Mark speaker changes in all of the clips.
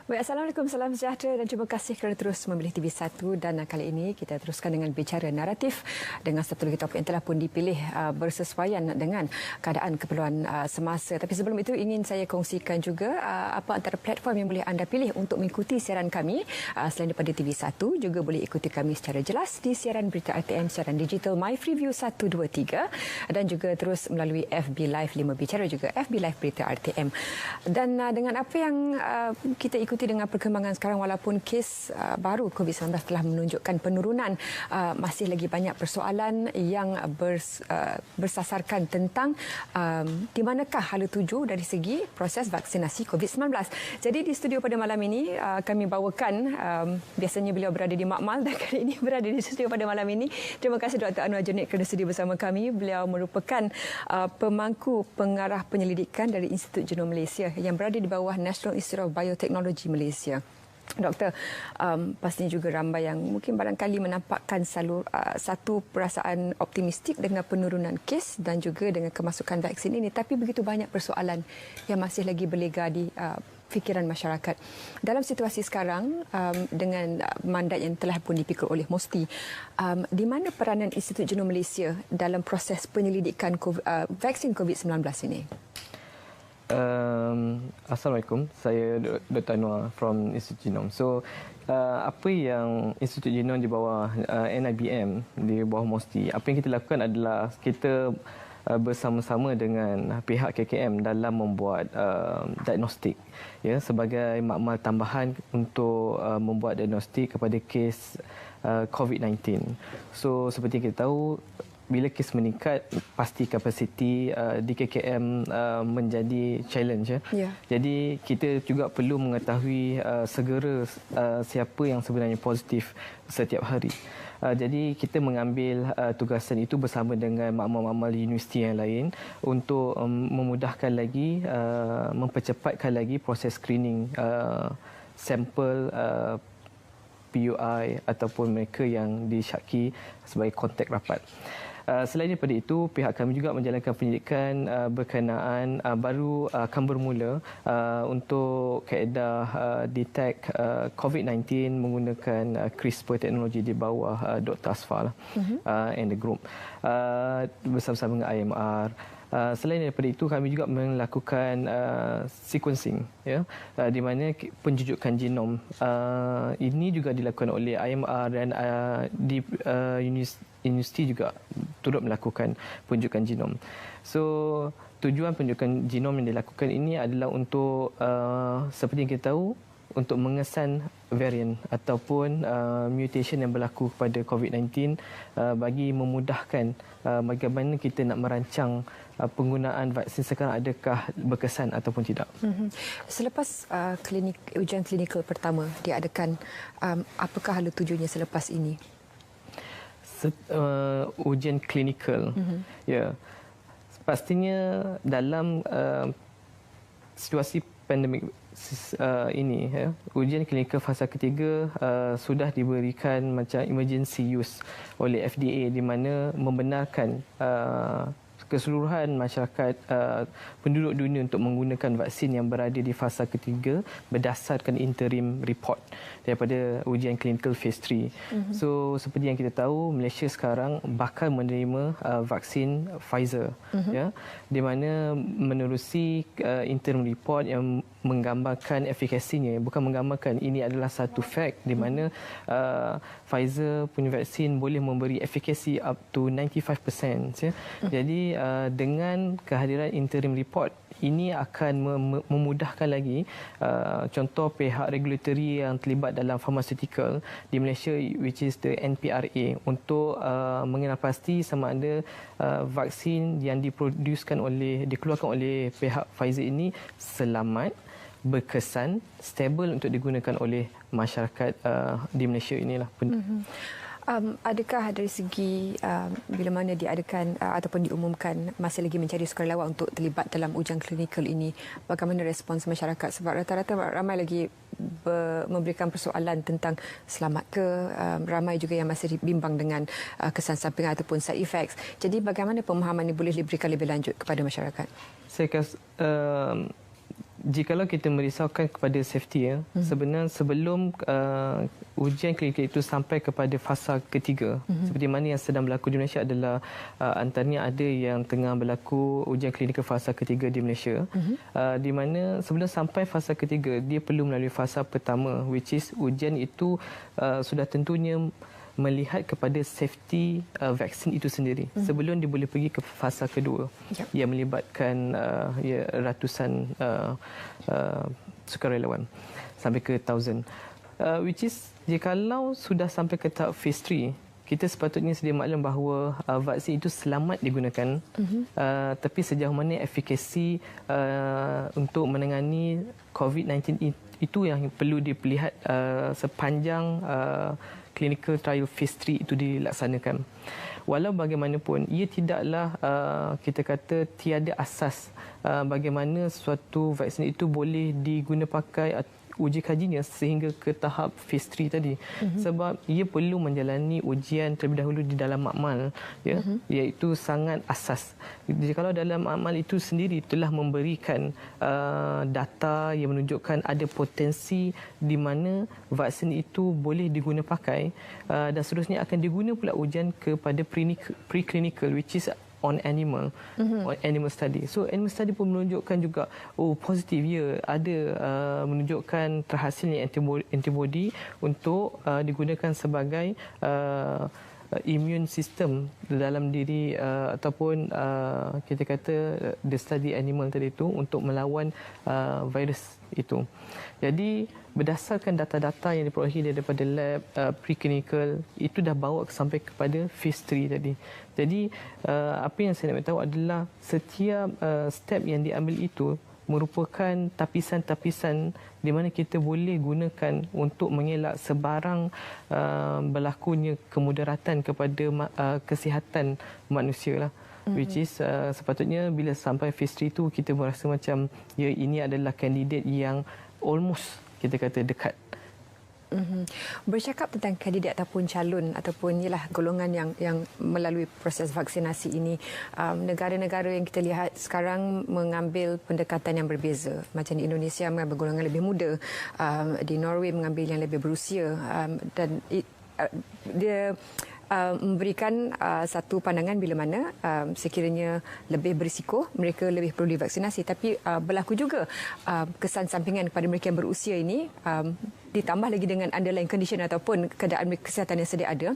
Speaker 1: Baik, Assalamualaikum, salam sejahtera dan terima kasih kerana terus memilih TV1 dan kali ini kita teruskan dengan bicara naratif dengan satu lagi topik yang telah pun dipilih bersesuaian dengan keadaan keperluan semasa. Tapi sebelum itu ingin saya kongsikan juga apa antara platform yang boleh anda pilih untuk mengikuti siaran kami selain daripada TV1 juga boleh ikuti kami secara jelas di siaran berita RTM, siaran digital My Freeview 123 dan juga terus melalui FB Live 5 Bicara juga FB Live berita RTM. Dan dengan apa yang kita ikuti dengan perkembangan sekarang walaupun kes baru COVID-19 telah menunjukkan penurunan, masih lagi banyak persoalan yang bersasarkan tentang di manakah hala tuju dari segi proses vaksinasi COVID-19. Jadi di studio pada malam ini kami bawakan, biasanya beliau berada di Makmal dan kali ini berada di studio pada malam ini. Terima kasih Dr. Anwar Junid kerana sudi bersama kami. Beliau merupakan pemangku pengarah penyelidikan dari Institut Genom Malaysia yang berada di bawah National Institute of Biotechnology Malaysia. Doktor, pastinya juga ramai yang mungkin barangkali menampakkan satu perasaan optimistik dengan penurunan kes dan juga dengan kemasukan vaksin ini. Tapi begitu banyak persoalan yang masih lagi berlega di fikiran masyarakat. Dalam situasi sekarang, dengan mandat yang telah pun dipikul oleh MOSTI, di mana peranan Institut Genom Malaysia dalam proses penyelidikan vaksin COVID-19 ini?
Speaker 2: Assalamualaikum, saya Dr. Anwar from Institut Genom. So, apa yang Institut Genom di bawah NIBM, di bawah MOSTI, apa yang kita lakukan adalah kita bersama-sama dengan pihak KKM dalam membuat diagnostik, ya, sebagai makmal tambahan untuk membuat diagnostik kepada kes COVID-19. So, seperti yang kita tahu, bila kes meningkat, pasti kapasiti di KKM menjadi challenge. Ya. Jadi kita juga perlu mengetahui segera siapa yang sebenarnya positif setiap hari. Jadi kita mengambil tugasan itu bersama dengan makmal-makmal universiti yang lain untuk memudahkan lagi, mempercepatkan lagi proses screening sampel PUI ataupun mereka yang disyaki sebagai kontak rapat. Selain daripada itu, pihak kami juga menjalankan penyelidikan berkenaan baru akan bermula untuk kaedah detect COVID-19 menggunakan CRISPR teknologi di bawah Dr. Asfar and the group bersama-sama dengan IMR. Selain daripada itu, kami juga melakukan sequencing, ya, di mana penjujukan genom ini juga dilakukan oleh IMR dan di universiti juga turut melakukan penjujukan genom. So, tujuan penjujukan genom yang dilakukan ini adalah untuk seperti yang kita tahu, untuk mengesan varian ataupun mutation yang berlaku pada COVID-19 bagi memudahkan bagaimana kita nak merancang penggunaan vaksin sekarang, adakah berkesan ataupun tidak.
Speaker 1: Selepas ujian klinikal pertama diadakan, apakah hala tujunya selepas ini?
Speaker 2: Ujian klinikal, ya, pastinya dalam situasi pandemik ini, ya, ujian klinikal fasa ketiga sudah diberikan macam emergency use oleh FDA, di mana membenarkan keseluruhan masyarakat penduduk dunia untuk menggunakan vaksin yang berada di fasa ketiga berdasarkan interim report daripada ujian klinikal phase 3. So, seperti yang kita tahu, Malaysia sekarang bakal menerima vaksin Pfizer, ya, di mana menerusi interim report yang menggambarkan efikasinya, bukan menggambarkan, ini adalah satu fact di mana Pfizer punya vaksin boleh memberi efikasi up to 95%, ya. Jadi dengan kehadiran interim report ini akan memudahkan lagi contoh pihak regulatory yang terlibat dalam pharmaceutical di Malaysia, which is the NPRA, untuk mengenal pasti sama ada vaksin yang dikeluarkan oleh pihak Pfizer ini selamat, berkesan, stable untuk digunakan oleh masyarakat di Malaysia inilah.
Speaker 1: Adakah dari segi bila mana diadakan ataupun diumumkan masih lagi mencari sukarelawan untuk terlibat dalam ujian klinikal ini, bagaimana respons masyarakat? Sebab rata-rata ramai lagi memberikan persoalan tentang selamat ke, ramai juga yang masih bimbang dengan kesan samping ataupun side effects. Jadi bagaimana pemahaman ini boleh diberikan lebih lanjut kepada masyarakat?
Speaker 2: Saya rasa jikalau kita merisaukan kepada safety, sebenarnya sebelum ujian klinikal itu sampai kepada fasa ketiga, seperti mana yang sedang berlaku di Malaysia adalah antaranya ada yang tengah berlaku ujian klinikal fasa ketiga di Malaysia, di mana sebelum sampai fasa ketiga dia perlu melalui fasa pertama, which is ujian itu sudah tentunya melihat kepada safety vaksin itu sendiri sebelum dia boleh pergi ke fasa kedua yang melibatkan ratusan sukarelawan sampai ke 1000, which is jikalau sudah sampai ke tahap phase 3, kita sepatutnya sedia maklum bahawa vaksin itu selamat digunakan, tapi sejauh mana efikasi untuk menangani COVID-19 itu yang perlu dilihat sepanjang clinical trial phase 3 itu dilaksanakan. Walau bagaimanapun, ia tidaklah kita kata tiada asas bagaimana suatu vaksin itu boleh diguna pakai uji kajinya sehingga ke tahap phase 3 tadi. Sebab ia perlu menjalani ujian terlebih dahulu di dalam makmal, iaitu sangat asas. Jikalau dalam makmal itu sendiri telah memberikan data yang menunjukkan ada potensi di mana vaksin itu boleh diguna pakai, dan seterusnya akan diguna pula ujian kepada preclinical, which is on animal, on animal study. So animal study pun menunjukkan juga positif, ya, ada menunjukkan terhasilnya antibody untuk digunakan sebagai immune system dalam diri ataupun kita kata the study animal tadi itu untuk melawan virus itu. Jadi berdasarkan data-data yang diperolehi daripada lab preclinical itu dah bawa sampai kepada phase 3 tadi. Jadi apa yang saya nak tahu adalah setiap step yang diambil itu merupakan tapisan-tapisan di mana kita boleh gunakan untuk mengelak sebarang berlakunya kemudaratan kepada kesihatan manusia lah. Which is sepatutnya bila sampai phase 3 tu kita merasa macam ya ini adalah kandidat yang almost kita kata dekat.
Speaker 1: Bercakap tentang kandidat ataupun calon ataupun ialah golongan yang melalui proses vaksinasi ini, negara-negara yang kita lihat sekarang mengambil pendekatan yang berbeza. Macam di Indonesia mengambil golongan lebih muda, di Norway mengambil yang lebih berusia, dan dia memberikan satu pandangan bila mana sekiranya lebih berisiko mereka lebih perlu divaksinasi, tapi berlaku juga kesan sampingan kepada mereka yang berusia ini, ditambah lagi dengan underlying condition ataupun keadaan kesihatan yang sedia ada.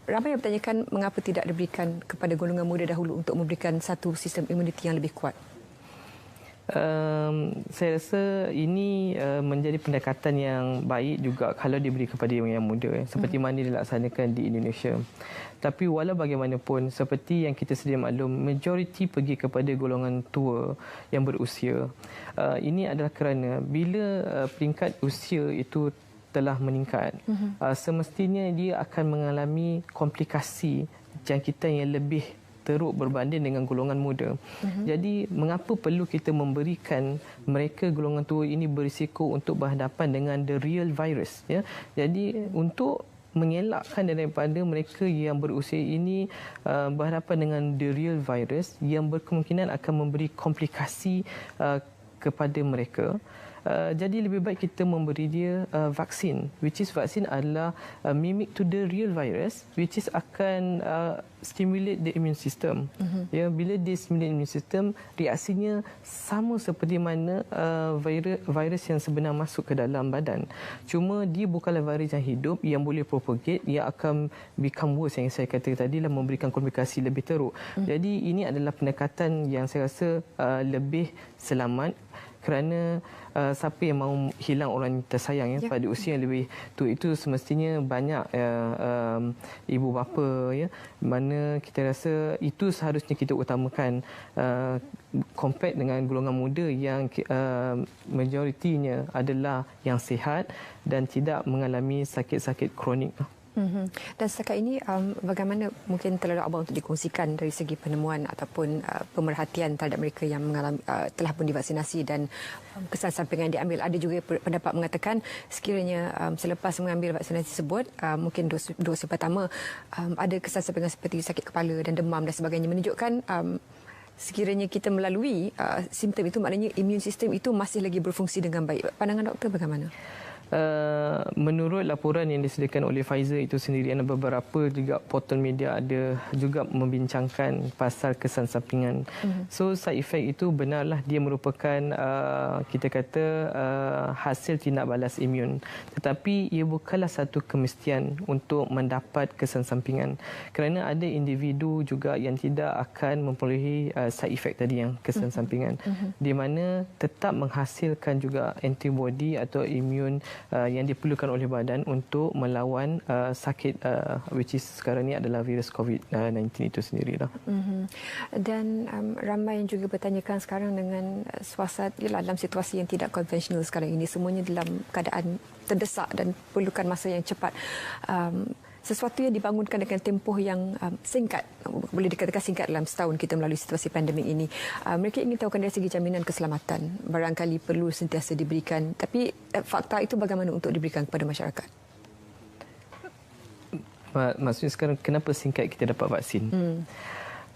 Speaker 1: Ramai yang bertanyakan mengapa tidak diberikan kepada golongan muda dahulu untuk memberikan satu sistem imuniti yang lebih kuat.
Speaker 2: Saya rasa ini menjadi pendekatan yang baik juga kalau diberi kepada yang muda, seperti mana dilaksanakan di Indonesia. Tapi walau bagaimanapun, seperti yang kita sedia maklum, majoriti pergi kepada golongan tua yang berusia. Ini adalah kerana bila peringkat usia itu telah meningkat, semestinya dia akan mengalami komplikasi jangkitan yang lebih teruk berbanding dengan golongan muda. Jadi mengapa perlu kita memberikan mereka golongan tua ini berisiko untuk berhadapan dengan the real virus, ya. Jadi untuk mengelakkan daripada mereka yang berusia ini berhadapan dengan the real virus yang berkemungkinan akan memberi komplikasi kepada mereka, jadi lebih baik kita memberi dia vaksin, which is vaksin adalah mimic to the real virus, which is akan stimulate the immune system. Ya, bila dia stimulate immune system, reaksinya sama seperti mana virus yang sebenar masuk ke dalam badan. Cuma dia bukanlah virus yang hidup yang boleh propagate, ia akan become worse, yang saya kata tadi lah, memberikan komplikasi lebih teruk. Jadi ini adalah pendekatan yang saya rasa lebih selamat, kerana siapa yang mahu hilang orang tersayang pada usia yang lebih tua itu semestinya banyak ibu bapa, ya, mana kita rasa itu seharusnya kita utamakan compare dengan golongan muda yang majoritinya adalah yang sihat dan tidak mengalami sakit-sakit kronik.
Speaker 1: Dan setakat ini bagaimana mungkin terlalu awal untuk dikongsikan dari segi penemuan ataupun pemerhatian terhadap mereka yang mengalami telah pun divaksinasi dan kesan sampingan yang diambil. Ada juga pendapat mengatakan sekiranya selepas mengambil vaksinasi tersebut, mungkin dosis pertama ada kesan sampingan seperti sakit kepala dan demam dan sebagainya, menunjukkan sekiranya kita melalui simptom itu, maknanya imun sistem itu masih lagi berfungsi dengan baik. Pandangan doktor bagaimana?
Speaker 2: Menurut laporan yang disediakan oleh Pfizer itu sendiri, ada beberapa juga portal media ada juga membincangkan pasal kesan sampingan. So side effect itu benarlah dia merupakan kita kata hasil tindak balas imun, tetapi ia bukanlah satu kemestian untuk mendapat kesan sampingan, kerana ada individu juga yang tidak akan memperolehi side effect tadi yang kesan sampingan, di mana tetap menghasilkan juga antibody atau imun yang diperlukan oleh badan untuk melawan sakit which is sekarang ni adalah virus COVID-19 itu sendirilah.
Speaker 1: Dan ramai yang juga bertanyakan sekarang dengan suasana dalam situasi yang tidak konvensional sekarang ini, semuanya dalam keadaan terdesak dan perlukan masa yang cepat. Sesuatu yang dibangunkan dengan tempoh yang singkat, boleh dikatakan singkat dalam setahun kita melalui situasi pandemik ini. Mereka ingin tahu dari segi jaminan keselamatan, barangkali perlu sentiasa diberikan. Tapi fakta itu bagaimana untuk diberikan kepada masyarakat?
Speaker 2: Maksudnya sekarang kenapa singkat kita dapat vaksin?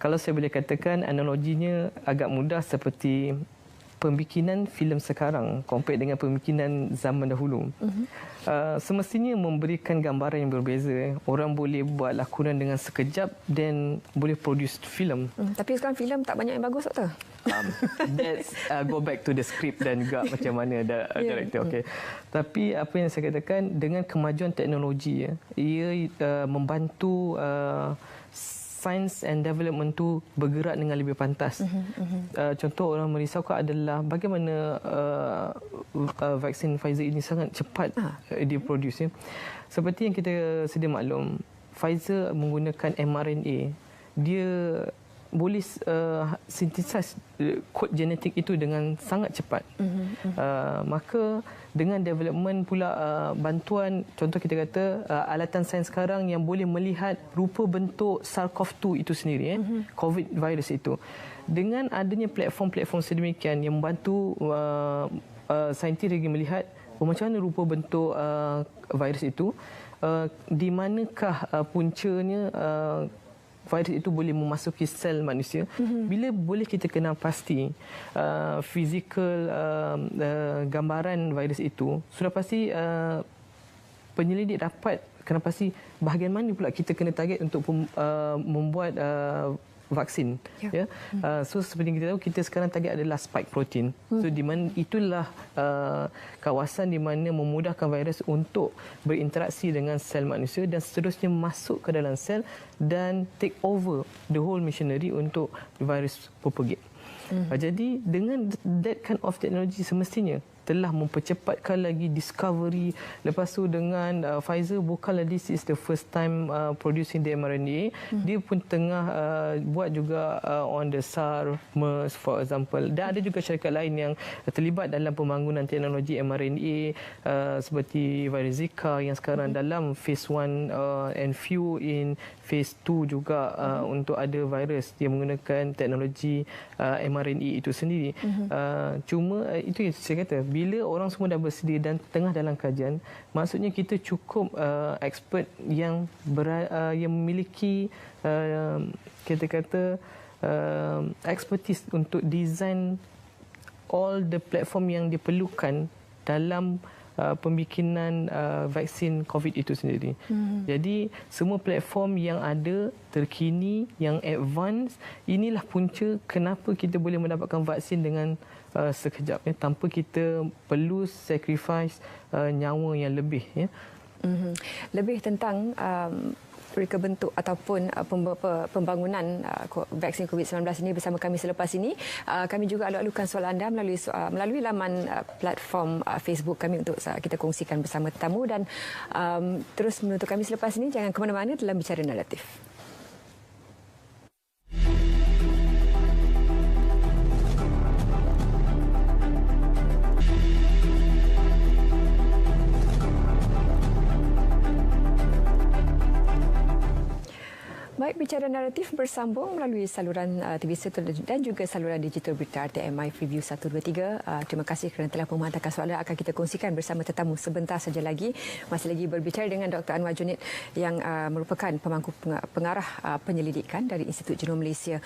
Speaker 2: Kalau saya boleh katakan, analoginya agak mudah seperti pembikinan filem sekarang compare dengan pembikinan zaman dahulu. Semestinya memberikan gambaran yang berbeza. Orang boleh buat lakonan dengan sekejap dan boleh produce filem.
Speaker 1: Tapi sekarang filem tak banyak yang bagus, Doktor.
Speaker 2: That's go back to the script dan juga macam mana director. Okay. Tapi apa yang saya katakan, dengan kemajuan teknologi, ia membantu science and development tu bergerak dengan lebih pantas. Contoh orang merisaukan adalah bagaimana vaksin Pfizer ini sangat cepat diproduce. Seperti yang kita sedia maklum, Pfizer menggunakan mRNA. Dia boleh synthesize kod genetik itu dengan sangat cepat. Maka dengan development pula bantuan, contoh kita kata alatan sains sekarang yang boleh melihat rupa bentuk SARS-CoV-2 itu sendiri, COVID virus itu. Dengan adanya platform-platform sedemikian yang membantu saintis lagi melihat macam mana rupa bentuk virus itu, di manakah puncanya virus itu boleh memasuki sel manusia. Bila boleh kita kenal pasti fizikal gambaran virus itu, sudah pasti penyelidik dapat kenal pasti bahagian mana pula kita kena target untuk membuat vaksin. So seperti kita tahu, kita sekarang target adalah spike protein. So di mana itulah kawasan di mana memudahkan virus untuk berinteraksi dengan sel manusia dan seterusnya masuk ke dalam sel dan take over the whole machinery untuk virus propagate. Jadi dengan that kind of technology semestinya telah mempercepatkan lagi discovery. Lepas tu dengan Pfizer, bukanlah this is the first time producing the mRNA. Dia pun tengah buat juga on the SARS, MERS for example. Dan ada juga syarikat lain yang terlibat dalam pembangunan teknologi mRNA seperti virus Zika yang sekarang dalam phase 1 and few in phase 2 juga untuk ada virus yang menggunakan teknologi mRNA itu sendiri. Cuma itu yang saya kata, bila orang semua dah bersedia dan tengah dalam kajian, maksudnya kita cukup expert yang memiliki kita kata expertise untuk design all the platform yang diperlukan dalam pembikinan vaksin COVID itu sendiri. Jadi semua platform yang ada terkini, yang advance, inilah punca kenapa kita boleh mendapatkan vaksin dengan sekejap, tanpa kita perlu sacrifice nyawa yang lebih.
Speaker 1: Lebih tentang reka bentuk ataupun pembangunan vaksin COVID-19 ini bersama kami selepas ini. Kami juga alu-alukan soalan anda melalui laman platform Facebook kami untuk kita kongsikan bersama tetamu, dan terus menuntut kami selepas ini. Jangan ke mana-mana dalam Bicara Naratif. Baik, Bicara Bicara naratif bersambung melalui saluran TV1 dan juga saluran digital berita RTMI Freeview 123. Terima kasih kerana telah menghantarkan soalan. Akan kita kongsikan bersama tetamu sebentar saja lagi. Masih lagi berbicara dengan Dr. Anwar Junid yang merupakan pemangku pengarah penyelidikan dari Institut Genom Malaysia.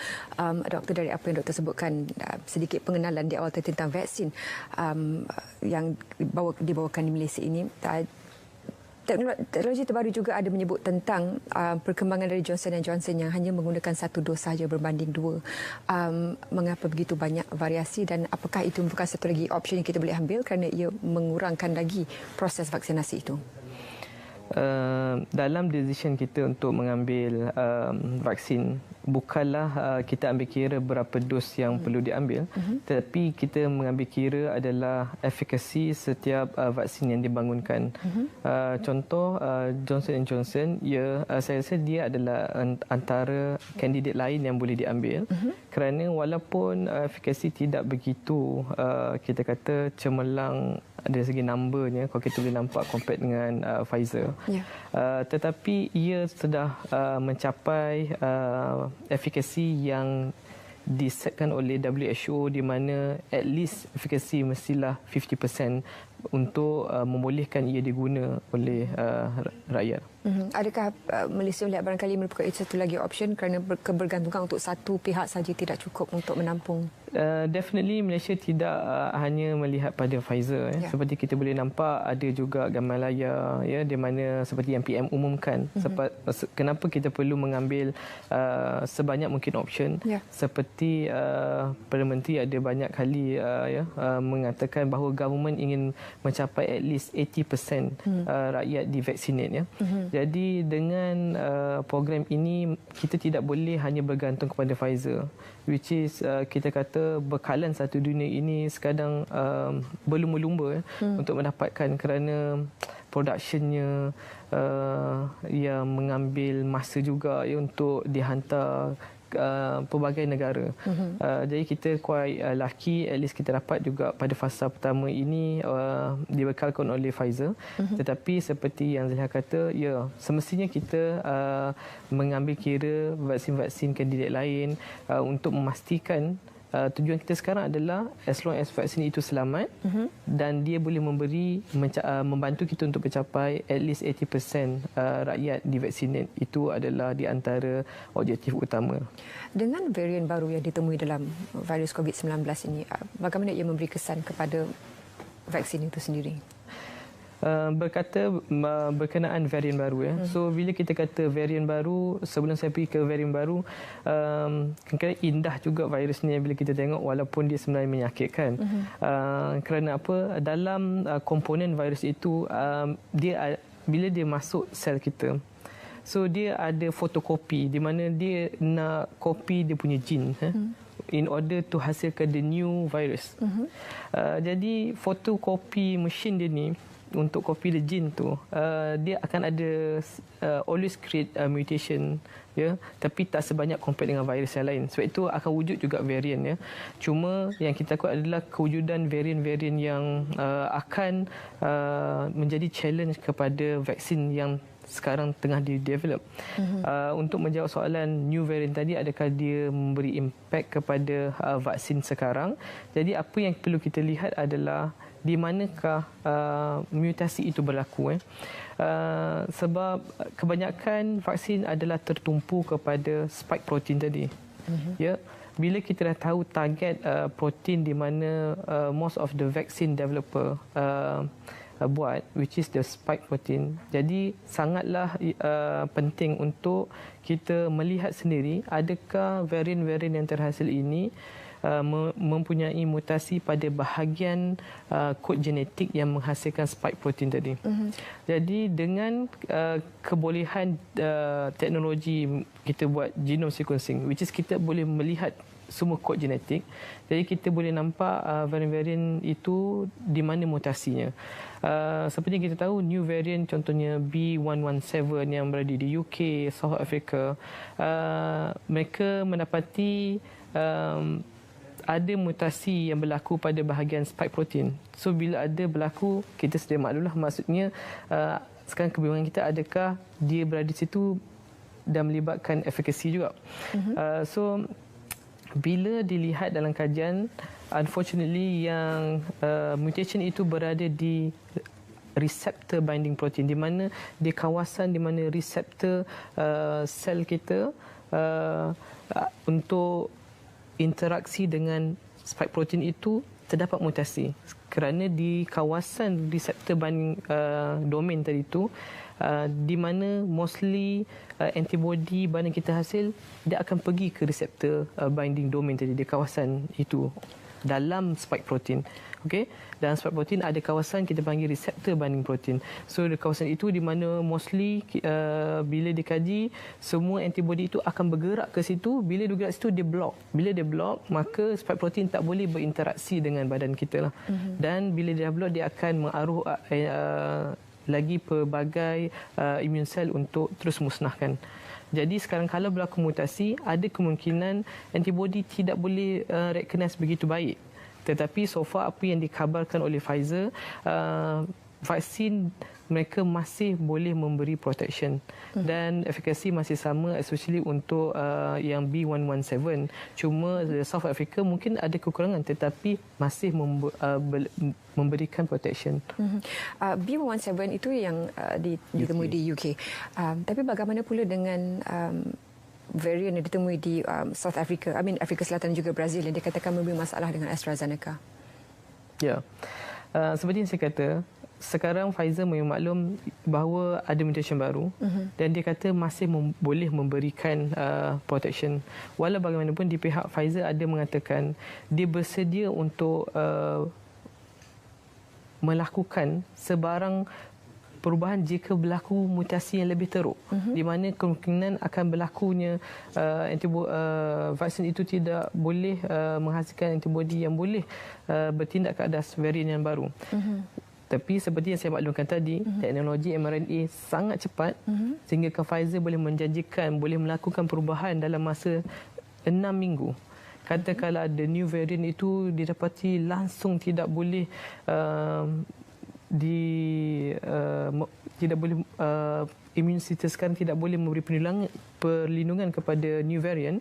Speaker 1: Doktor, dari apa yang doktor sebutkan, sedikit pengenalan di awal tentang vaksin yang dibawakan di Malaysia ini. Teknologi terbaru juga ada menyebut tentang perkembangan dari Johnson & Johnson yang hanya menggunakan satu dos sahaja berbanding dua. Mengapa begitu banyak variasi dan apakah itu bukan satu lagi opsi yang kita boleh ambil kerana ia mengurangkan lagi proses vaksinasi itu?
Speaker 2: Dalam decision kita untuk mengambil vaksin, bukanlah kita ambil kira berapa dos yang perlu diambil, tetapi kita mengambil kira adalah efikasi setiap vaksin yang dibangunkan. Contoh Johnson & Johnson, saya rasa dia adalah antara kandidat lain yang boleh diambil, kerana walaupun efikasi tidak begitu kita kata cemerlang dari segi numbernya, kalau kita boleh nampak compare dengan Pfizer. Tetapi ia sudah mencapai efikasi yang disetkan oleh WHO, di mana at least efikasi mestilah 50% untuk membolehkan ia diguna oleh rakyat.
Speaker 1: Adakah Malaysia melihat barangkali merupakan satu lagi option kerana kebergantungan untuk satu pihak saja tidak cukup untuk menampung?
Speaker 2: Definitely Malaysia tidak hanya melihat pada Pfizer. Seperti kita boleh nampak ada juga gambar layar di mana seperti yang PM umumkan. Kenapa kita perlu mengambil sebanyak mungkin option? Seperti Perdana Menteri ada banyak kali mengatakan bahawa government ingin mencapai at least 80% rakyat divaksinate. Jadi dengan program ini kita tidak boleh hanya bergantung kepada Pfizer, which is kita kata bekalan satu dunia ini sekadang berlumba-lumba untuk mendapatkan, kerana productionnya yang mengambil masa juga untuk dihantar pelbagai negara. Jadi kita quite lucky, at least kita dapat juga pada fasa pertama ini dibekalkan oleh Pfizer. Tetapi seperti yang Zaliha kata, semestinya kita mengambil kira vaksin-vaksin kandidat lain untuk memastikan tujuan kita sekarang adalah as long as vaksin itu selamat dan dia boleh membantu kita untuk mencapai at least 80% rakyat divaksinate. Itu adalah di antara objektif utama.
Speaker 1: Dengan varian baru yang ditemui dalam virus COVID-19 ini, bagaimana ia memberi kesan kepada vaksin itu sendiri?
Speaker 2: Berkenaan varian baru So bila kita kata varian baru, sebelum saya pergi ke varian baru, kadang-kadang indah juga virus ni bila kita tengok, walaupun dia sebenarnya menyakitkan. Kerana apa? Dalam komponen virus itu, bila dia masuk sel kita, so dia ada fotokopi di mana dia nak kopi dia punya gene in order to hasilkan the new virus. Jadi fotokopi mesin dia ni, untuk copy the gene tu, dia akan ada always create mutation, tapi tak sebanyak compare dengan virus yang lain. Sebab itu akan wujud juga varian. Cuma yang kita takut adalah kewujudan varian-varian yang akan menjadi challenge kepada vaksin yang sekarang tengah di-develop. Untuk menjawab soalan new variant tadi, adakah dia memberi impact kepada vaksin sekarang? Jadi apa yang perlu kita lihat adalah di manakah mutasi itu berlaku. Sebab kebanyakan vaksin adalah tertumpu kepada spike protein tadi. Bila kita dah tahu target protein di mana most of the vaccine developer buat, which is the spike protein, jadi sangatlah penting untuk kita melihat sendiri adakah varian-varian yang terhasil ini mempunyai mutasi pada bahagian kod genetik yang menghasilkan spike protein tadi. Jadi dengan kebolehan teknologi kita buat genome sequencing, which is kita boleh melihat semua kod genetik, jadi kita boleh nampak varian-varian itu di mana mutasinya. Seperti yang kita tahu, new variant contohnya B117 yang berada di UK, South Africa, mereka mendapati ada mutasi yang berlaku pada bahagian spike protein. So bila ada berlaku, kita sedia maklumlah, maksudnya sekarang kebingungan kita, adakah dia berada di situ dan melibatkan efikasi juga. So bila dilihat dalam kajian, unfortunately yang mutation itu berada di receptor binding protein, di mana di kawasan di mana reseptor sel kita untuk interaksi dengan spike protein itu terdapat mutasi. Kerana di kawasan reseptor binding domain tadi itu, di mana mostly antibody badan kita hasil, dia akan pergi ke reseptor binding domain tadi, di kawasan itu dalam spike protein. Okey, dalam spike protein ada kawasan kita panggil reseptor binding protein. So di kawasan itu di mana mostly bila dikaji, semua antibody itu akan bergerak ke situ. Bila dia bergerak situ, dia block. Bila dia block, maka spike protein tak boleh berinteraksi dengan badan kita lah. Dan bila dia block, dia akan mengaruh lagi pelbagai immune cell untuk terus musnahkan. Jadi sekarang kalau berlaku mutasi, ada kemungkinan antibody tidak boleh recognize begitu baik. Tetapi so far apa yang dikabarkan oleh Pfizer, vaksin mereka masih boleh memberi protection dan efikasi masih sama, especially untuk yang B117. Cuma South Africa mungkin ada kekurangan tetapi masih memberikan protection.
Speaker 1: B117 itu yang ditemui di UK. Tapi bagaimana pula dengan varian yang ditemui di South Africa, Afrika Selatan dan juga Brazil yang dikatakan memberi masalah dengan AstraZeneca?
Speaker 2: Ya, seperti yang saya kata, sekarang Pfizer memaklum bahawa ada mutation baru dan dia kata masih boleh memberikan protection. Walau bagaimanapun di pihak Pfizer ada mengatakan dia bersedia untuk melakukan sebarang perubahan jika berlaku mutasi yang lebih teruk, di mana kemungkinan akan berlakunya vaksin itu tidak boleh menghasilkan antibody yang boleh bertindak ke atas varian yang baru. Tapi seperti yang saya maklumkan tadi, teknologi mRNA sangat cepat sehingga Pfizer boleh menjanjikan boleh melakukan perubahan dalam masa 6 minggu. Katakanlah ada new variant itu didapati langsung tidak boleh immune system sekarang tidak boleh memberi perlindungan kepada new variant,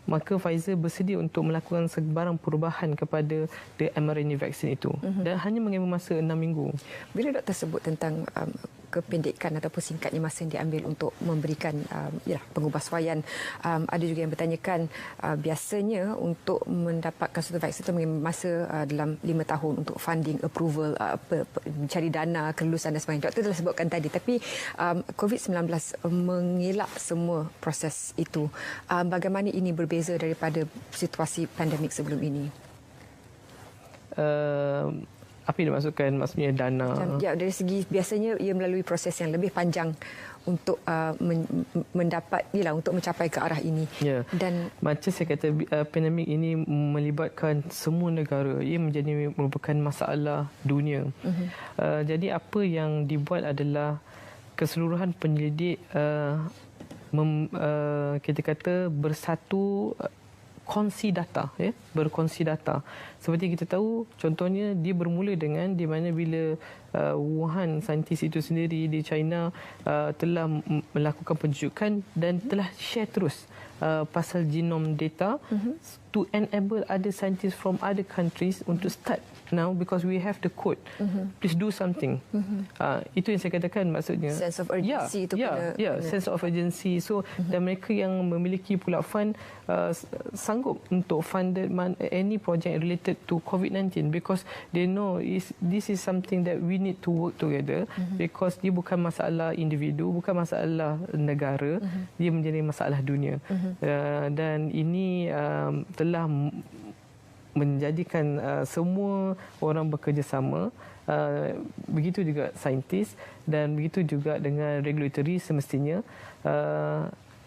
Speaker 2: maka Pfizer bersedia untuk melakukan sebarang perubahan kepada mRNA vaksin itu dan hanya mengambil masa 6 minggu.
Speaker 1: Bila doktor sebut tentang kependekan ataupun singkatnya masa yang diambil untuk memberikan pengubahsuaian, ada juga yang bertanyakan biasanya untuk mendapatkan satu vaksin itu mengambil masa dalam 5 tahun untuk funding, approval, mencari dana, kelulusan dan sebagainya. Doktor telah sebutkan tadi, tapi COVID-19 mengelak semua proses itu. Bagaimana ini berbeza daripada situasi pandemik sebelum ini?
Speaker 2: Apa yang dimaksudkan? Maksudnya dana?
Speaker 1: Ya, dari segi biasanya ia melalui proses yang lebih panjang untuk untuk mencapai ke arah ini.
Speaker 2: Ya.
Speaker 1: Dan
Speaker 2: macam saya kata, pandemik ini melibatkan semua negara. Ia merupakan masalah dunia. Jadi apa yang dibuat adalah keseluruhan penyelidik kita kata bersatu, kongsi data, berkongsi data. Seperti kita tahu, contohnya dia bermula dengan di mana bila Wuhan, saintis itu sendiri di China telah melakukan penunjukan dan telah share terus pasal genom data to enable other scientists from other countries untuk start now because we have the code. Please do something. Itu yang saya katakan, maksudnya
Speaker 1: sense of urgency itu
Speaker 2: sense of urgency. So dan mereka yang memiliki pula fund sanggup untuk fund any project related to COVID-19 because they know this is something that we need to work together because dia bukan masalah individu, bukan masalah negara, dia menjadi masalah dunia. Dan ini telah menjadikan semua orang bekerjasama, begitu juga saintis dan begitu juga dengan regulatory semestinya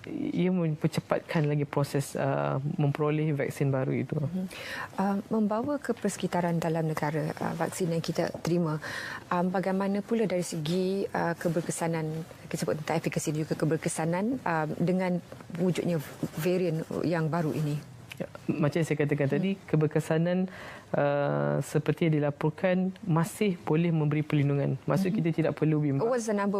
Speaker 2: ia mempercepatkan lagi proses memperoleh vaksin baru itu.
Speaker 1: Membawa ke persekitaran dalam negara vaksin yang kita terima, bagaimana pula dari segi keberkesanan, kita sebut tentang efikasi juga keberkesanan dengan wujudnya varian yang baru ini?
Speaker 2: macam yang saya katakan tadi, keberkesanan seperti yang dilaporkan masih boleh memberi perlindungan. Maksud kita tidak perlu bimbang.
Speaker 1: What's the number?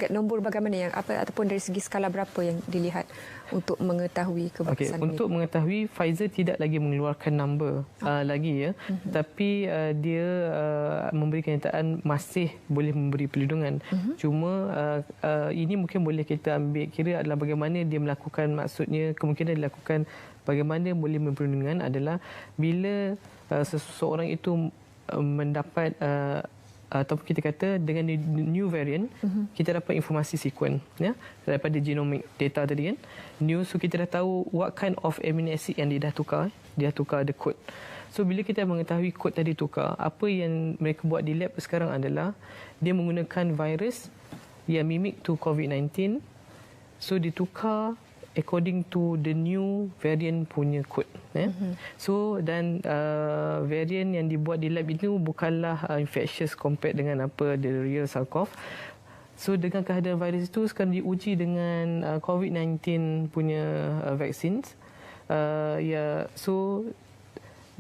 Speaker 1: Nombor bagaimana yang apa ataupun dari segi skala berapa yang dilihat untuk mengetahui keberkesanan
Speaker 2: Untuk mengetahui, Pfizer tidak lagi mengeluarkan number lagi ya. Tapi dia memberi kenyataan masih boleh memberi perlindungan. Cuma ini mungkin boleh kita ambil kira adalah bagaimana dia melakukan, maksudnya kemungkinan dilakukan bagaimana boleh memberi perlindungan adalah bila seseorang itu mendapat ataupun kita kata dengan new variant, kita dapat informasi sekuen ya, daripada genomic data tadi kan. New, so kita dah tahu what kind of amino acid yang dia dah tukar the code. So bila kita mengetahui kod tadi tukar, apa yang mereka buat di lab sekarang adalah dia menggunakan virus yang mimik to COVID-19, so ditukar according to the new variant punya code. So dan variant yang dibuat di lab itu bukanlah infectious compared dengan apa the real SARS-CoV. So dengan kehadiran virus itu sekarang diuji dengan COVID-19 punya vaccines. So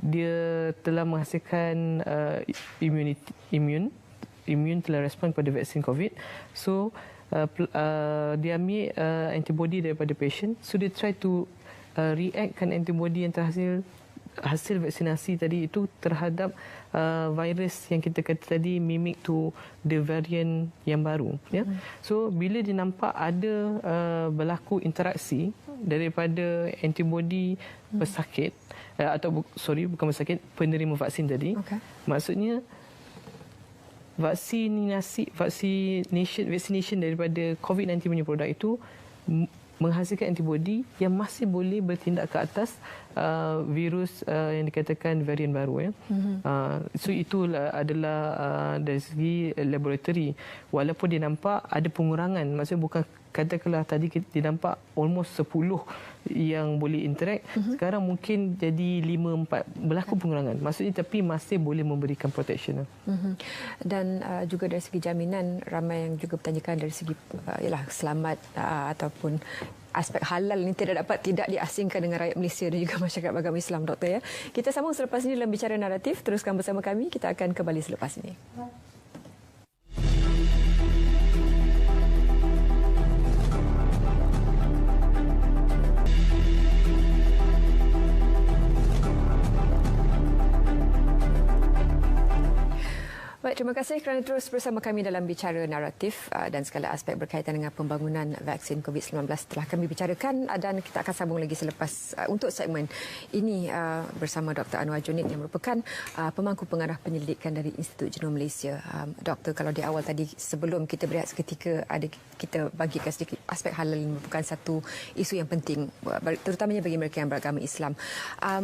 Speaker 2: dia telah menghasilkan imun telah respon pada vaksin COVID. So dia ambil antibody daripada patient, so dia try to reactkan antibody yang hasil vaksinasi tadi itu terhadap virus yang kita kata tadi mimic to the variant yang baru ya. So bila dia nampak ada berlaku interaksi daripada antibody pesakit bukan pesakit, penerima vaksin tadi, maksudnya vaccination daripada COVID-19 punya produk itu menghasilkan antibody yang masih boleh bertindak ke atas virus yang dikatakan varian baru ya. So itulah adalah dari segi laboratory, walaupun dia nampak ada pengurangan, maksudnya bukan katakanlah tadi dia nampak almost 10 yang boleh interact, sekarang mungkin jadi 5-4, berlaku pengurangan. Maksudnya tapi masih boleh memberikan protection.
Speaker 1: Dan juga dari segi jaminan, ramai yang juga bertanyakan dari segi selamat ataupun aspek halal ini tidak diasingkan dengan rakyat Malaysia dan juga masyarakat beragama Islam, Doktor ya. Kita sambung selepas ini dalam Bicara Naratif. Teruskan bersama kami, kita akan kembali selepas ini. Baik, terima kasih kerana terus bersama kami dalam Bicara Naratif dan segala aspek berkaitan dengan pembangunan vaksin COVID-19 telah kami bicarakan dan kita akan sambung lagi selepas untuk segmen ini bersama Dr. Anwar Junid yang merupakan pemangku pengarah penyelidikan dari Institut Genom Malaysia. Doktor, kalau di awal tadi sebelum kita berehat seketika kita bagikan sedikit aspek halal ini merupakan satu isu yang penting terutamanya bagi mereka yang beragama Islam.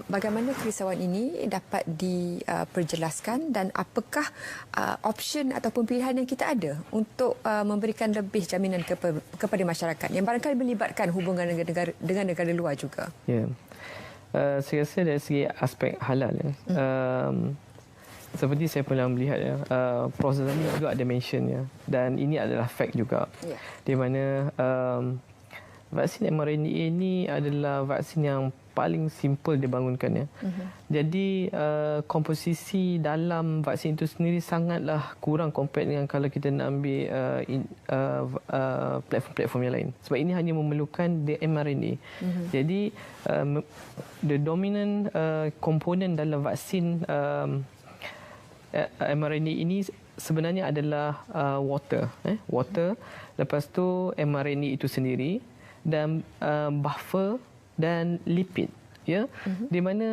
Speaker 1: Bagaimana kerisauan ini dapat diperjelaskan dan apakah option ataupun pilihan yang kita ada untuk memberikan lebih jaminan kepada masyarakat yang barangkali melibatkan hubungan dengan negara luar juga?
Speaker 2: Ya, saya rasa dari segi aspek halal seperti saya pernah melihat proses ini juga ada mention ya, dan ini adalah fact juga di mana vaksin mRNA ini adalah vaksin yang paling simple dibangunkan ya. Jadi komposisi dalam vaksin itu sendiri sangatlah kurang compare dengan kalau kita nak ambil platform-platform yang lain. Sebab ini hanya memerlukan the mRNA. Jadi the dominant komponen dalam vaksin mRNA ini sebenarnya adalah water. Water, lepas tu mRNA itu sendiri dan buffer dan lipid ya, di mana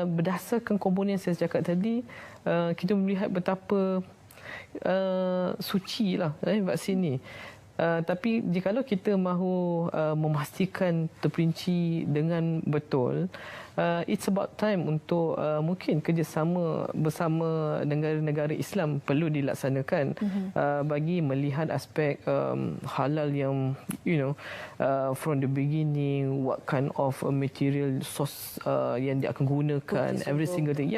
Speaker 2: berdasarkan komponen yang saya cakap tadi kita melihat betapa suci lah vaksin ni. Tapi jikalau kita mahu memastikan terperinci dengan betul, it's about time untuk mungkin kerjasama bersama negara-negara Islam perlu dilaksanakan bagi melihat aspek halal yang from the beginning, what kind of material source yang dia akan gunakan, every single thing.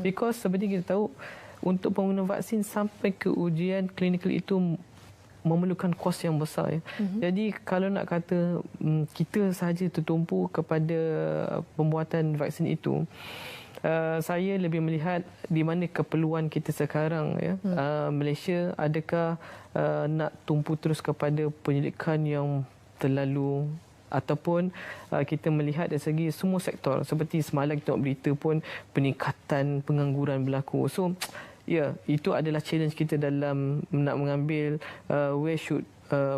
Speaker 2: Because seperti kita tahu, untuk penggunaan vaksin sampai ke ujian klinikal itu memerlukan kos yang besar. Ya. Jadi kalau nak kata kita sahaja tertumpu kepada pembuatan vaksin itu, saya lebih melihat di mana keperluan kita sekarang. Ya. Malaysia adakah nak tumpu terus kepada penyelidikan yang terlalu, ataupun kita melihat dari segi semua sektor, seperti semalam kita tengok berita pun peningkatan pengangguran berlaku. So ya, itu adalah challenge kita dalam nak mengambil where should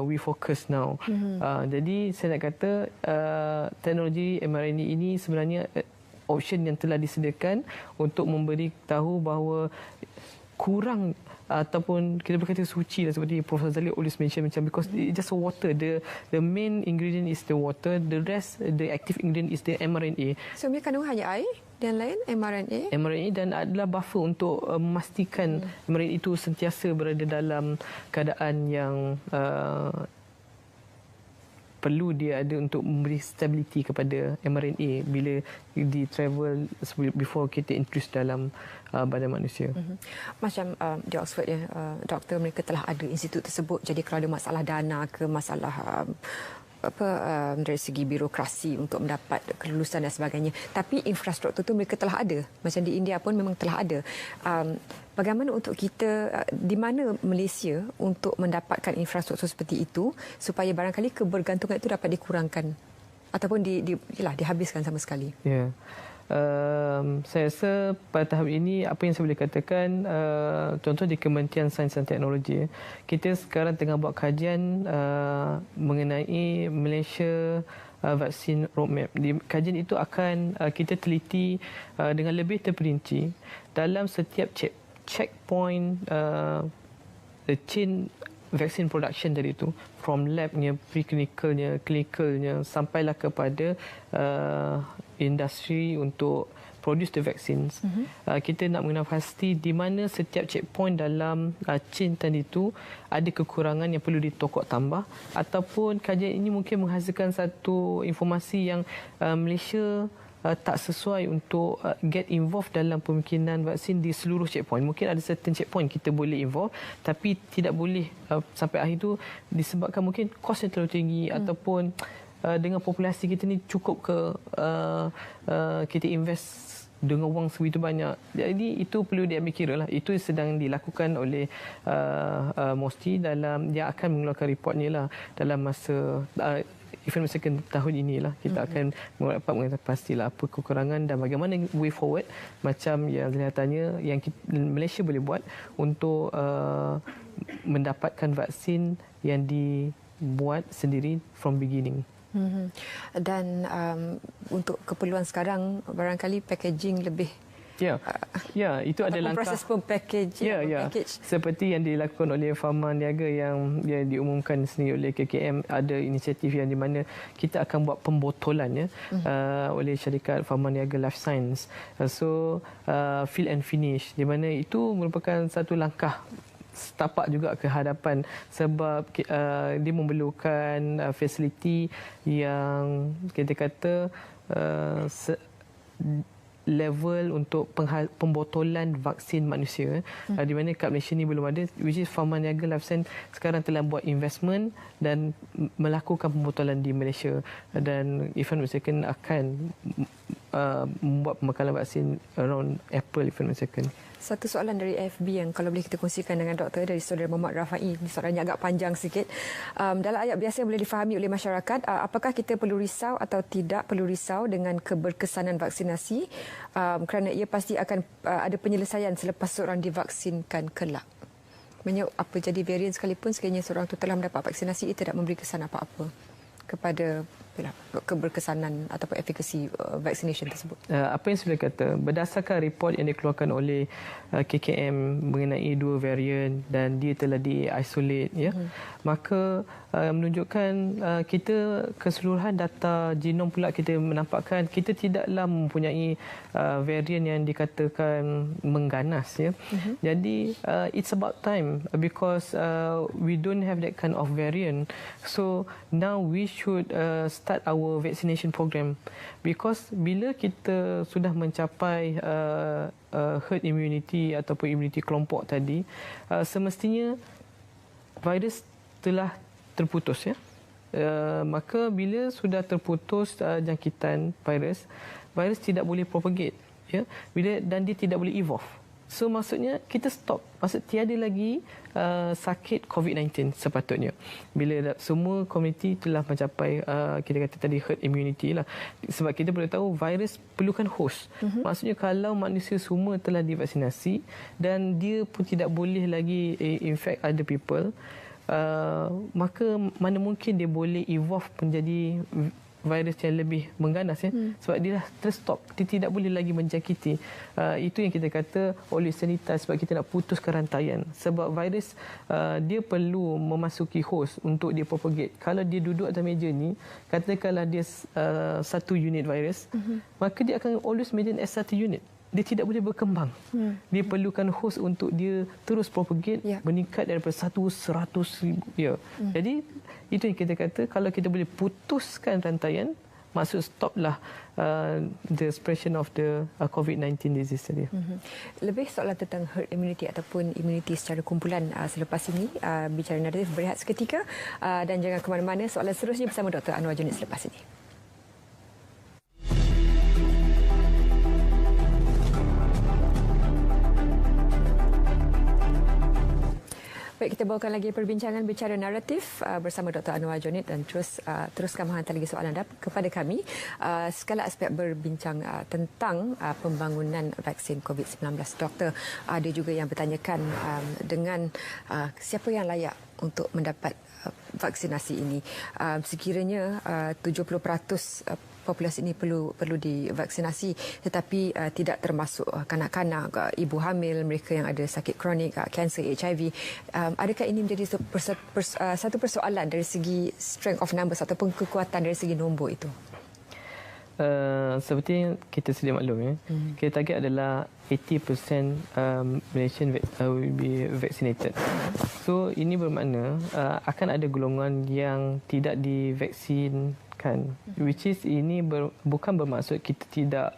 Speaker 2: we focus now. Jadi saya nak kata teknologi mRNA ini sebenarnya option yang telah disediakan untuk memberi tahu bahawa kurang ataupun kita berkata suci lah, seperti Prof. Zali always mention macam, because it's just water, the main ingredient is the water, the rest, the active ingredient is the mRNA.
Speaker 1: So dia kandungan hanya air dan lain mRNA
Speaker 2: dan adalah buffer untuk memastikan mRNA itu sentiasa berada dalam keadaan yang perlu dia ada untuk memberi stability kepada mRNA bila di travel before kita introduce dalam badan manusia.
Speaker 1: Macam di Oxford ya, doktor mereka telah ada institut tersebut. Jadi kalau ada masalah dana ke masalah dari segi birokrasi untuk mendapat kelulusan dan sebagainya, tapi infrastruktur itu mereka telah ada. Macam di India pun memang telah ada. Bagaimana untuk kita, di mana Malaysia untuk mendapatkan infrastruktur seperti itu supaya barangkali kebergantungan itu dapat dikurangkan ataupun dihabiskan sama sekali?
Speaker 2: Ya. Saya rasa pada tahap ini apa yang saya boleh katakan, contoh di Kementerian Sains dan Teknologi, kita sekarang tengah buat kajian mengenai Malaysia vaksin roadmap. Di kajian itu akan kita teliti dengan lebih terperinci dalam setiap checkpoint chain vaksin production dari itu, from labnya, preclinicalnya, clinicalnya, sampailah kepada industri untuk produce the vaccines. Kita nak mengenal pasti di mana setiap checkpoint dalam chain tadi itu ada kekurangan yang perlu ditokok tambah, ataupun kajian ini mungkin menghasilkan satu informasi yang Malaysia tak sesuai untuk get involved dalam pembikinan vaksin di seluruh checkpoint. Mungkin ada certain checkpoint kita boleh involve, tapi tidak boleh sampai akhir itu disebabkan mungkin kos yang terlalu tinggi ataupun dengan populasi kita ni cukup ke kita invest dengan wang sebegitu banyak. Jadi itu perlu diambil kira lah. Itu sedang dilakukan oleh MOSTI dalam yang akan mengeluarkan reportnya lah dalam masa event second tahun inilah. Kita akan dapat mengetahui pastilah apa kekurangan dan bagaimana way forward, macam yang kelihatannya yang Malaysia boleh buat untuk mendapatkan vaksin yang dibuat sendiri from beginning.
Speaker 1: Dan untuk keperluan sekarang barangkali packaging lebih.
Speaker 2: Ya, itu adalah
Speaker 1: proses packaging.
Speaker 2: Seperti yang dilakukan oleh Pharma Niaga yang diumumkan sendiri oleh KKM, ada inisiatif yang di mana kita akan buat pembotolan oleh syarikat Pharma Niaga Life Science. So fill and finish, di mana itu merupakan satu langkah setapak juga ke hadapan, sebab dia memerlukan fasiliti yang kita kata level untuk pembotolan vaksin manusia, di mana kat Malaysia ni belum ada, which is Pharma Niaga Life Science sekarang telah buat investment dan melakukan pembotolan di Malaysia, dan if I'm not mistaken akan membuat pembekalan vaksin around April if I'm not mistaken.
Speaker 1: Satu soalan dari FB yang kalau boleh kita kongsikan dengan doktor, dari saudara Muhammad Rafai. Ini soalannya agak panjang sikit. Dalam ayat biasa yang boleh difahami oleh masyarakat, apakah kita perlu risau atau tidak perlu risau dengan keberkesanan vaksinasi, kerana ia pasti akan ada penyelesaian selepas seorang divaksinkan kelak. Maksudnya apa jadi varian sekalipun, sekiranya seorang itu telah mendapat vaksinasi, ia tidak memberi kesan apa-apa kepada keberkesanan ataupun efikasi vaccination tersebut.
Speaker 2: Apa yang saya boleh kata, berdasarkan report yang dikeluarkan oleh KKM mengenai 2 varian dan dia telah di-isolate, maka menunjukkan kita keseluruhan data genom pula kita menampakkan kita tidaklah mempunyai varian yang dikatakan mengganas. Jadi it's about time, because we don't have that kind of variant. So now we should start our vaccination program, because bila kita sudah mencapai herd immunity ataupun immunity kelompok tadi, semestinya virus telah terputus ya. Maka bila sudah terputus jangkitan virus tidak boleh propagate ya. Dan dia tidak boleh evolve. So maksudnya kita stop. Maksud tiada lagi sakit COVID-19 sepatutnya. Bila semua komuniti telah mencapai kita kata tadi herd immunity lah. Sebab kita perlu tahu virus perlukan host. Maksudnya kalau manusia semua telah divaksinasi dan dia pun tidak boleh lagi infect other people, maka mana mungkin dia boleh evolve menjadi virus yang lebih mengganas ya. Sebab dia dah terstop, dia tidak boleh lagi menjangkiti. Itu yang kita kata always sanitize, sebab kita nak putuskan rantaian. Sebab virus dia perlu memasuki host untuk dia propagate. Kalau dia duduk atas meja ni, katakanlah dia satu unit virus, maka dia akan always maintain as satu unit. Dia tidak boleh berkembang. Dia perlukan host untuk dia terus propagate, meningkat daripada 100,000. Ya. Jadi itu yang kita kata, kalau kita boleh putuskan rantaian, maksud stoplah the spreading of the COVID-19 disease tadi.
Speaker 1: Lebih soalan tentang herd immunity ataupun immunity secara kumpulan selepas ini, bicara naratif berehat seketika dan jangan ke mana-mana. Soalan seterusnya bersama Dr. Anwar Junid selepas ini. Baik, kita bawakan lagi perbincangan bicara naratif bersama Dr. Anwar Junid dan teruskan menghantar lagi soalan anda kepada kami. Segala aspek berbincang tentang pembangunan vaksin COVID-19. Doktor, ada juga yang bertanyakan dengan siapa yang layak untuk mendapat vaksinasi ini. Sekiranya 70% populasi ini perlu divaksinasi, tetapi tidak termasuk kanak-kanak, ibu hamil, mereka yang ada sakit kronik, kanser, HIV. Adakah ini menjadi satu persoalan dari segi strength of numbers ataupun kekuatan dari segi nombor itu?
Speaker 2: Seperti yang kita sedia maklum ya, kita target adalah 80% Malaysian will be vaccinated. So ini bermakna akan ada golongan yang tidak divaksinkan, which is ini bukan bermaksud kita tidak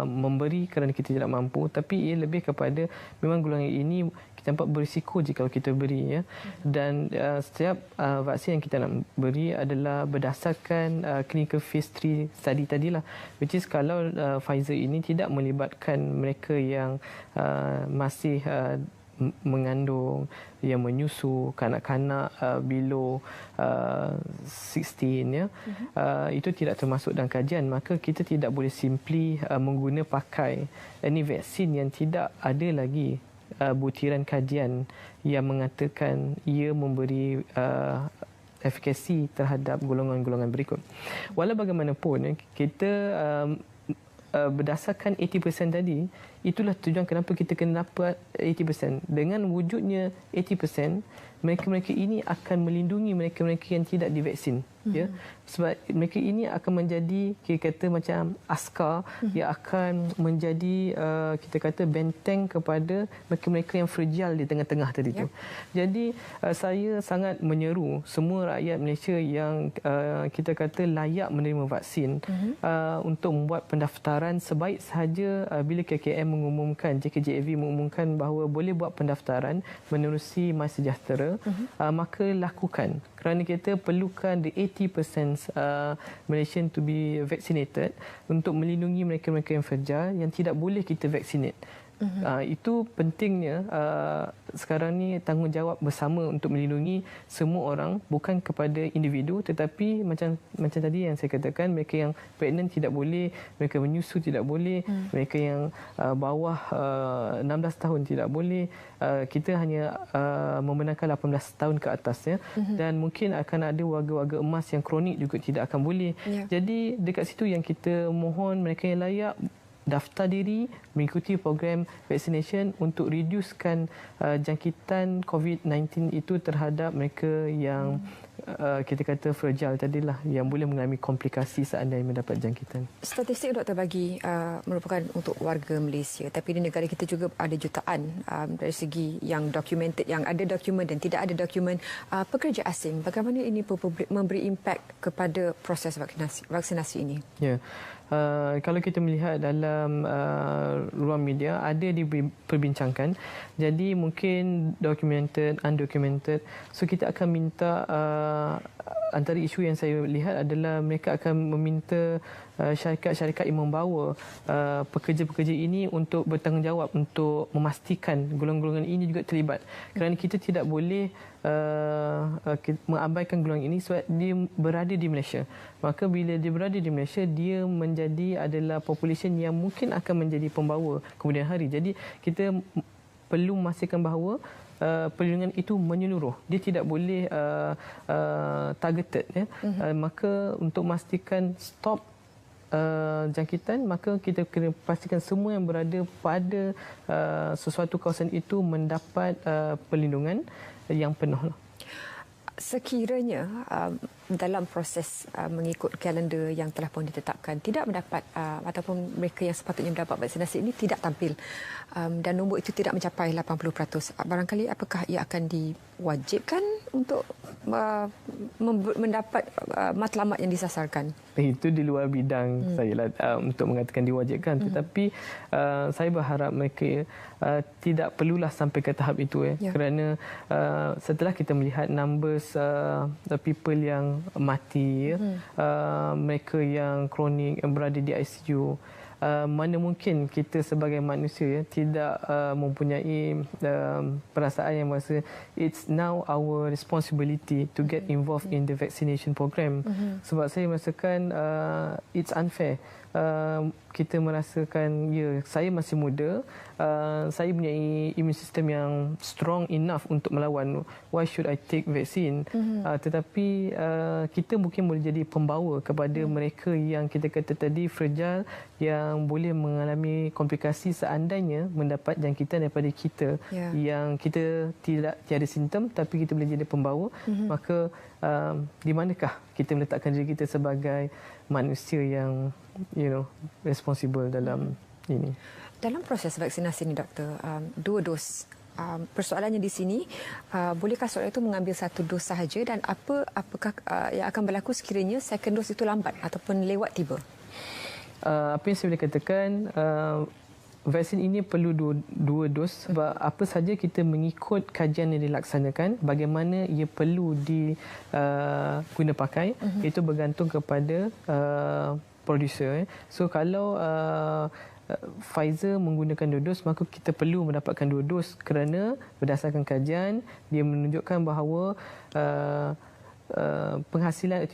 Speaker 2: memberi kerana kita tidak mampu, tapi ia lebih kepada memang golongan ini kita nampak berisiko jika kita beri ya. Dan setiap vaksin yang kita nak beri adalah berdasarkan clinical phase 3 study tadilah, which is kalau Pfizer ini tidak melibatkan mereka yang masih mengandung, yang menyusu, kanak-kanak below 16 ya, itu tidak termasuk dalam kajian. Maka kita tidak boleh simply pakai any vaksin yang tidak ada lagi butiran kajian yang mengatakan ia memberi efikasi terhadap golongan-golongan berikut. Walau bagaimanapun, kita berdasarkan 80% tadi, itulah tujuan kenapa kita kena dapat 80%. Dengan wujudnya 80%, mereka-mereka ini akan melindungi mereka-mereka yang tidak divaksin. Ya, sebab mereka ini akan menjadi, kita kata macam askar yang akan menjadi kita kata benteng kepada mereka-mereka yang fragile di tengah-tengah tadi tu. Jadi saya sangat menyeru semua rakyat Malaysia yang kita kata layak menerima vaksin untuk membuat pendaftaran. Sebaik sahaja bila KKM mengumumkan, JKJAV mengumumkan bahawa boleh buat pendaftaran menerusi MySejahtera, maka lakukan. Kerana kita perlukan the 80% Malaysian to be vaccinated untuk melindungi mereka-mereka yang fragile yang tidak boleh kita vaccinate. Itu pentingnya sekarang ni tanggungjawab bersama untuk melindungi semua orang, bukan kepada individu, tetapi macam tadi yang saya katakan, mereka yang pregnant tidak boleh, mereka menyusu tidak boleh, mereka yang bawah 16 tahun tidak boleh. Kita hanya membenarkan 18 tahun ke atas ya. Dan mungkin akan ada warga-warga emas yang kronik juga tidak akan boleh. Jadi dekat situ yang kita mohon mereka yang layak daftar diri, mengikuti program vaccination untuk reducekan jangkitan COVID-19 itu terhadap mereka yang kita kata fragile tadilah, yang boleh mengalami komplikasi seandainya mendapat jangkitan.
Speaker 1: Statistik doktor bagi merupakan untuk warga Malaysia, tapi di negara kita juga ada jutaan dari segi yang documented, yang ada dokumen dan tidak ada dokumen, pekerja asing. Bagaimana ini memberi impak kepada proses vaksinasi ini?
Speaker 2: Ya. kalau kita melihat dalam ruang media ada diperbincangkan, jadi mungkin documented, undocumented. So kita akan minta antara isu yang saya lihat adalah mereka akan meminta syarikat-syarikat yang membawa pekerja-pekerja ini untuk bertanggungjawab untuk memastikan golongan-golongan ini juga terlibat. Kerana kita tidak boleh mengabaikan golongan ini sebab dia berada di Malaysia. Maka bila dia berada di Malaysia, dia adalah population yang mungkin akan menjadi pembawa kemudian hari. Jadi kita perlu memastikan bahawa perlindungan itu menyeluruh. Dia tidak boleh targeted. Maka untuk memastikan stop jangkitan, maka kita kena pastikan semua yang berada pada sesuatu kawasan itu mendapat perlindungan yang penuh.
Speaker 1: Sekiranya dalam proses mengikut kalender yang telah pun ditetapkan tidak mendapat ataupun mereka yang sepatutnya mendapat vaksinasi ini tidak tampil dan nombor itu tidak mencapai 80%, barangkali apakah ia akan diwajibkan untuk mendapat matlamat yang disasarkan?
Speaker 2: Itu di luar bidang saya lah untuk mengatakan diwajibkan. Tetapi saya berharap mereka tidak perlulah sampai ke tahap itu. Kerana setelah kita melihat numbers the people yang mati, mereka yang kronik yang berada di ICU, mana mungkin kita sebagai manusia tidak mempunyai perasaan yang merasa it's now our responsibility to get involved in the vaccination program. Sebab saya merasakan it's unfair. Kita merasakan saya masih muda, saya punya immune system yang strong enough untuk melawan, why should I take vaccine? Tetapi kita mungkin boleh jadi pembawa kepada mereka yang kita kata tadi fragile, yang boleh mengalami komplikasi seandainya mendapat jangkitan daripada kita yang kita tiada simptom tapi kita boleh jadi pembawa. Maka di manakah kita meletakkan diri kita sebagai manusia yang responsible dalam ini?
Speaker 1: Dalam proses vaksinasi ini, doktor, 2 dos. Persoalannya di sini, bolehkah seorang itu mengambil 1 dos sahaja dan apakah yang akan berlaku sekiranya second dos itu lambat ataupun lewat tiba?
Speaker 2: Apa yang saya boleh katakan, vaksin ini perlu 2 dos sebab apa saja kita mengikut kajian yang dilaksanakan, bagaimana ia perlu diguna pakai, itu bergantung kepada producer. So kalau Pfizer menggunakan 2 dos, maka kita perlu mendapatkan 2 dos kerana berdasarkan kajian dia menunjukkan bahawa penghasilan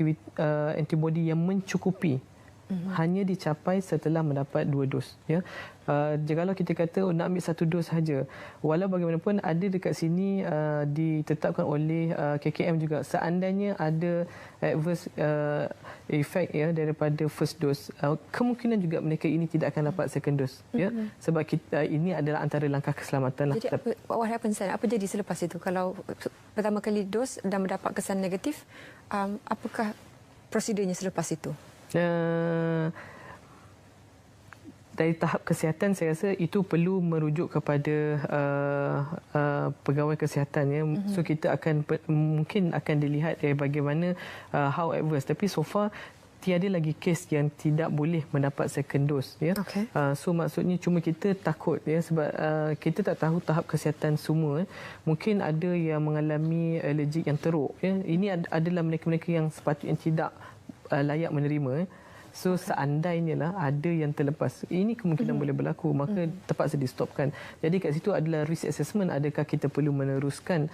Speaker 2: antibody yang mencukupi hanya dicapai setelah mendapat 2 dos. Jikalau kita kata nak ambil 1 dos sahaja, walau bagaimanapun ada dekat sini ditetapkan oleh KKM juga, seandainya ada adverse effect daripada first dose, kemungkinan juga mereka ini tidak akan dapat second dose. Sebab ini adalah antara langkah keselamatan.
Speaker 1: Jadi what happens then? Apa jadi selepas itu? Kalau pertama kali dos dan mendapat kesan negatif, apakah prosedurnya selepas itu? Dari tahap kesihatan, saya rasa itu perlu merujuk kepada pegawai kesihatan. So kita mungkin akan dilihat bagaimana how adverse. Tapi so far tiada lagi kes yang tidak boleh mendapat second dose. Okay.
Speaker 2: So maksudnya cuma kita takut sebab kita tak tahu tahap kesihatan semua. Mungkin ada yang mengalami alergik yang teruk. Ini adalah mereka-mereka yang sepatutnya tidak layak menerima. So seandainya lah ada yang terlepas, ini kemungkinan boleh berlaku, maka terpaksa di-stopkan. Jadi kat situ adalah risk assessment, adakah kita perlu meneruskan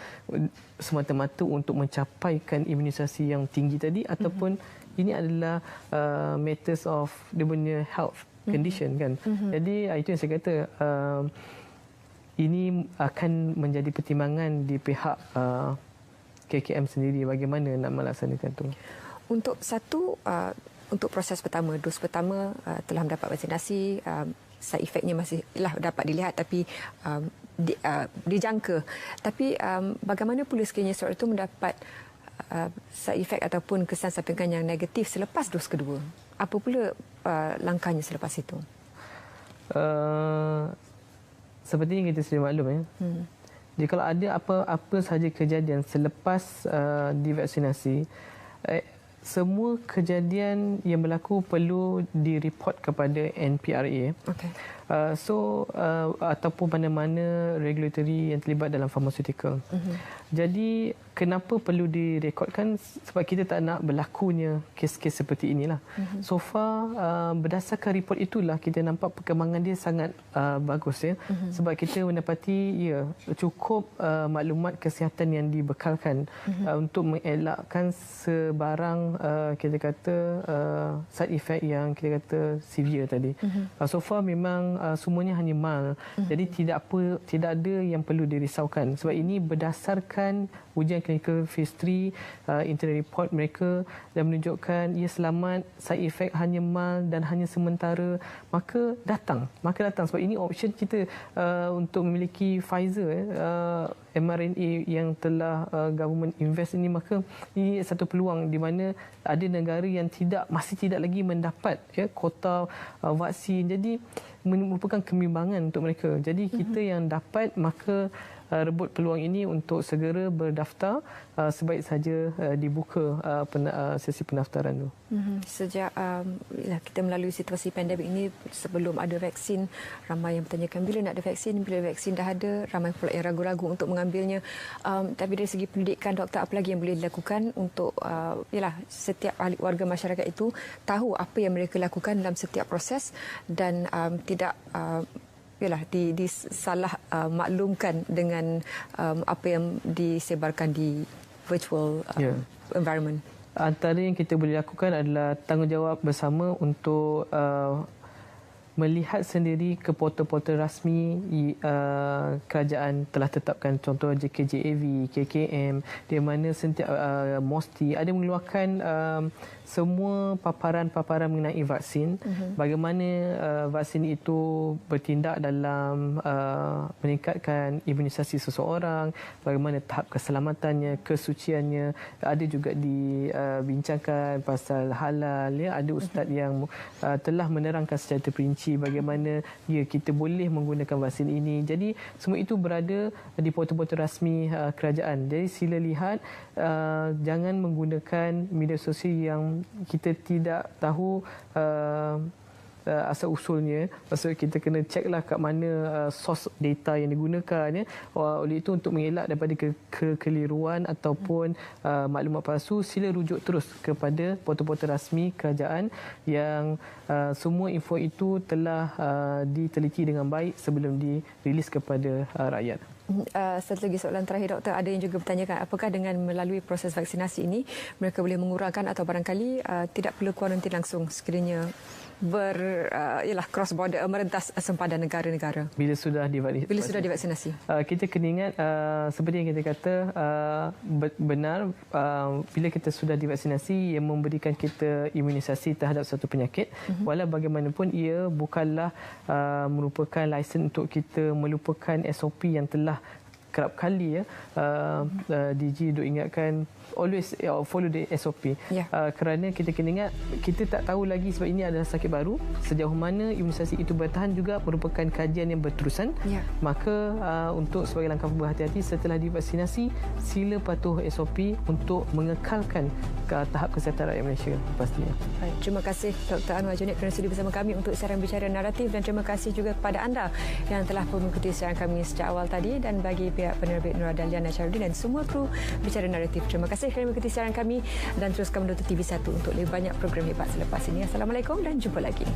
Speaker 2: semata-mata untuk mencapaikan imunisasi yang tinggi tadi, ataupun ini adalah matters of dia punya health condition kan. Jadi itu yang saya kata, ini akan menjadi pertimbangan di pihak KKM sendiri bagaimana nak melaksanakan itu.
Speaker 1: Untuk proses pertama, dos pertama telah mendapat vaksinasi, side effectnya masihlah dapat dilihat tapi dijangka. Tapi bagaimana pula sekiranya seorang itu mendapat side effect ataupun kesan sampingan yang negatif selepas dos kedua? Apa pula langkahnya selepas itu?
Speaker 2: Seperti yang kita sudah maklum jadi kalau ada apa sahaja kejadian selepas divaksinasi, semua kejadian yang berlaku perlu direport kepada NPRA.
Speaker 1: Okey.
Speaker 2: Ataupun mana-mana regulatory yang terlibat dalam pharmaceutical. Jadi kenapa perlu direkodkan? Sebab kita tak nak berlakunya kes-kes seperti inilah. So far berdasarkan report itulah kita nampak perkembangan dia sangat bagus ya. Sebab kita mendapati cukup maklumat kesihatan yang dibekalkan untuk mengelakkan sebarang kita kata side effect yang kita kata severe tadi. So far memang semuanya hanya mild. Jadi tidak ada yang perlu dirisaukan. Sebab ini berdasarkan ujian klinikal phase 3 internal report mereka dan menunjukkan ia selamat, side effect hanya mild dan hanya sementara, maka datang sebab ini option kita untuk memiliki Pfizer mRNA yang telah government invest ini, maka ini satu peluang di mana ada negara yang masih tidak lagi mendapat kuota vaksin. Jadi merupakan kebimbangan untuk mereka. Jadi kita yang dapat, maka rebut peluang ini untuk segera berdaftar, sebaik saja dibuka sesi pendaftaran tu.
Speaker 1: Sejak kita melalui situasi pandemik ini, sebelum ada vaksin, ramai yang bertanyakan bila nak ada vaksin, bila vaksin dah ada, ramai pula yang ragu-ragu untuk mengambilnya. Tapi dari segi pendidikan, doktor, apa lagi yang boleh dilakukan untuk setiap ahli warga masyarakat itu tahu apa yang mereka lakukan dalam setiap proses dan tidak disalah maklumkan dengan apa yang disebarkan di virtual environment.
Speaker 2: Antara yang kita boleh lakukan adalah tanggungjawab bersama untuk melihat sendiri ke portal-portal rasmi kerajaan telah tetapkan, contoh JKJAV, KKM, di mana sentiap MOSTI ada mengeluarkan semua paparan-paparan mengenai vaksin, bagaimana vaksin itu bertindak dalam meningkatkan imunisasi seseorang, bagaimana tahap keselamatannya, kesuciannya, ada juga dibincangkan pasal halal, ada ustaz yang telah menerangkan secara terperinci bagaimana kita boleh menggunakan vaksin ini. Jadi semua itu berada di portal-portal rasmi kerajaan. Jadi sila lihat, jangan menggunakan media sosial yang kita tidak tahu asal usulnya. Maksudnya kita kena ceklah kat mana source data yang digunakan. Oleh itu, untuk mengelak daripada kekeliruan ataupun maklumat palsu, sila rujuk terus kepada portal-portal rasmi kerajaan yang semua info itu telah diteliti dengan baik sebelum dirilis kepada rakyat.
Speaker 1: Satu lagi soalan terakhir, doktor. Ada yang juga bertanyakan apakah dengan melalui proses vaksinasi ini mereka boleh mengurangkan atau barangkali tidak perlu kuarantin langsung sekiranya cross border, merentas sempadan negara-negara bila sudah divaksinasi.
Speaker 2: Kita kena ingat seperti yang kita kata, benar bila kita sudah divaksinasi, ia memberikan kita imunisasi terhadap satu penyakit. Walau bagaimanapun ia bukanlah merupakan lesen untuk kita melupakan SOP yang telah kerap kali DG duk ingatkan, always follow the SOP. Kerana kita kena ingat, kita tak tahu lagi sebab ini adalah sakit baru, sejauh mana imunisasi itu bertahan juga merupakan kajian yang berterusan. Maka untuk sebagai langkah berhati-hati setelah divaksinasi, sila patuh SOP untuk mengekalkan tahap kesihatan rakyat Malaysia pastinya.
Speaker 1: Baik, terima kasih Dr. Anwar Junid kerana sudi bersama kami untuk siaran bicara naratif, dan terima kasih juga kepada anda yang telah mengikuti siaran kami sejak awal tadi, dan bagi pihak penerbit Nur Dahlia Nasharuddin dan semua kru bicara naratif, terima kasih kerana mengikuti siaran kami dan teruskan menonton TV1 untuk lebih banyak program hebat selepas ini. Assalamualaikum dan jumpa lagi.